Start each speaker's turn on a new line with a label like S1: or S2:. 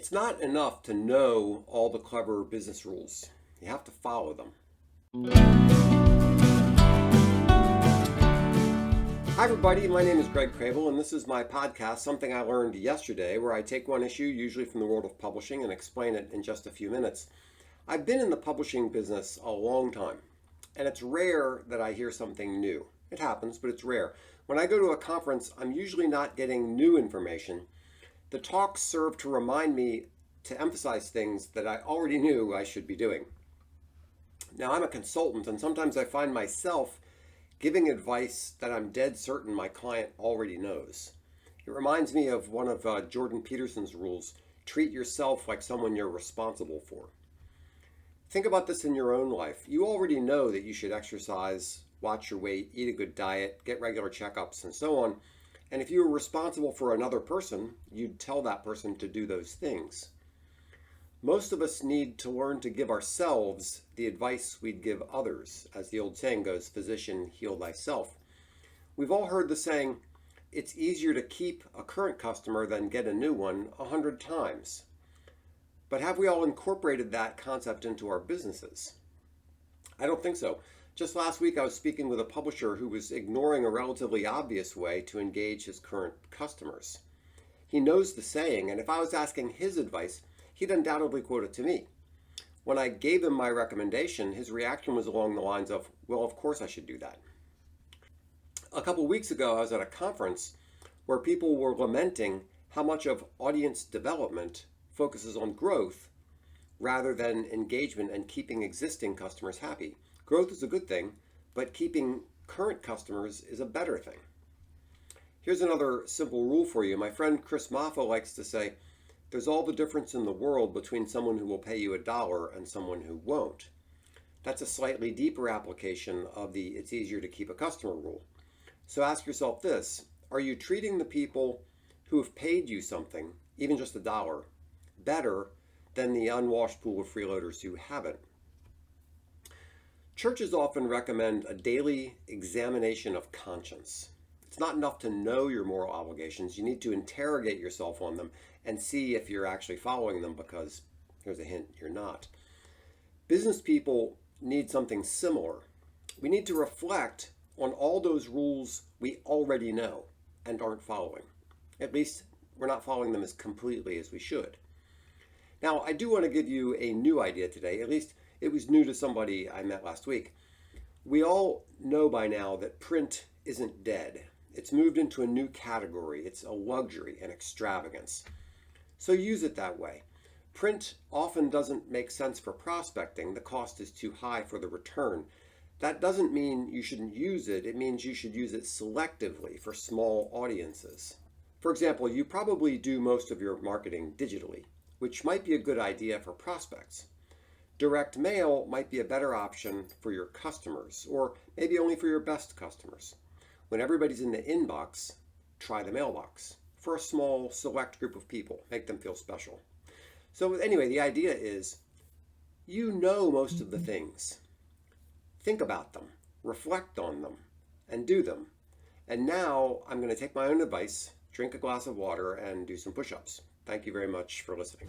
S1: It's not enough to know all the clever business rules. You have to follow them. Hi everybody, my name is Greg Cravel and this is my podcast, Something I Learned Yesterday, where I take one issue, usually from the world of publishing, and explain it in just a few minutes. I've been in the publishing business a long time, and it's rare that I hear something new. It happens, but it's rare. When I go to a conference, I'm usually not getting new information. The talks serve to remind me to emphasize things that I already knew I should be doing. Now, I'm a consultant, and sometimes I find myself giving advice that I'm dead certain my client already knows. It reminds me of one of Jordan Peterson's rules: treat yourself like someone you're responsible for. Think about this in your own life. You already know that you should exercise, watch your weight, eat a good diet, get regular checkups, and so on. And if you were responsible for another person, you'd tell that person to do those things. Most of us need to learn to give ourselves the advice we'd give others. As the old saying goes, physician, heal thyself. We've all heard the saying, it's easier to keep a current customer than get a new one 100 times. But have we all incorporated that concept into our businesses? I don't think so. Just last week, I was speaking with a publisher who was ignoring a relatively obvious way to engage his current customers. He knows the saying, and if I was asking his advice, he'd undoubtedly quote it to me. When I gave him my recommendation, his reaction was along the lines of, well, of course I should do that. A couple weeks ago, I was at a conference where people were lamenting how much of audience development focuses on growth rather than engagement and keeping existing customers happy. Growth is a good thing, but keeping current customers is a better thing. Here's another simple rule for you. My friend Chris Maffa likes to say, there's all the difference in the world between someone who will pay you $1 and someone who won't. That's a slightly deeper application of the it's easier to keep a customer rule. So ask yourself this: are you treating the people who have paid you something, even just $1, better than the unwashed pool of freeloaders who haven't? Churches often recommend a daily examination of conscience. It's not enough to know your moral obligations. You need to interrogate yourself on them and see if you're actually following them, because here's a hint, you're not. Business people need something similar. We need to reflect on all those rules we already know and aren't following. At least we're not following them as completely as we should. Now, I do want to give you a new idea today. At least it was new to somebody I met last week. We all know by now that print isn't dead. It's moved into a new category. It's a luxury and extravagance. So use it that way. Print often doesn't make sense for prospecting. The cost is too high for the return. That doesn't mean you shouldn't use it. It means you should use it selectively for small audiences. For example, you probably do most of your marketing digitally, which might be a good idea for prospects. Direct mail might be a better option for your customers, or maybe only for your best customers. When everybody's in the inbox, try the mailbox for a small, select group of people. Make them feel special. So anyway, the idea is, you know most of the things. Think about them, reflect on them, and do them. And now I'm going to take my own advice, drink a glass of water, and do some push-ups. Thank you very much for listening.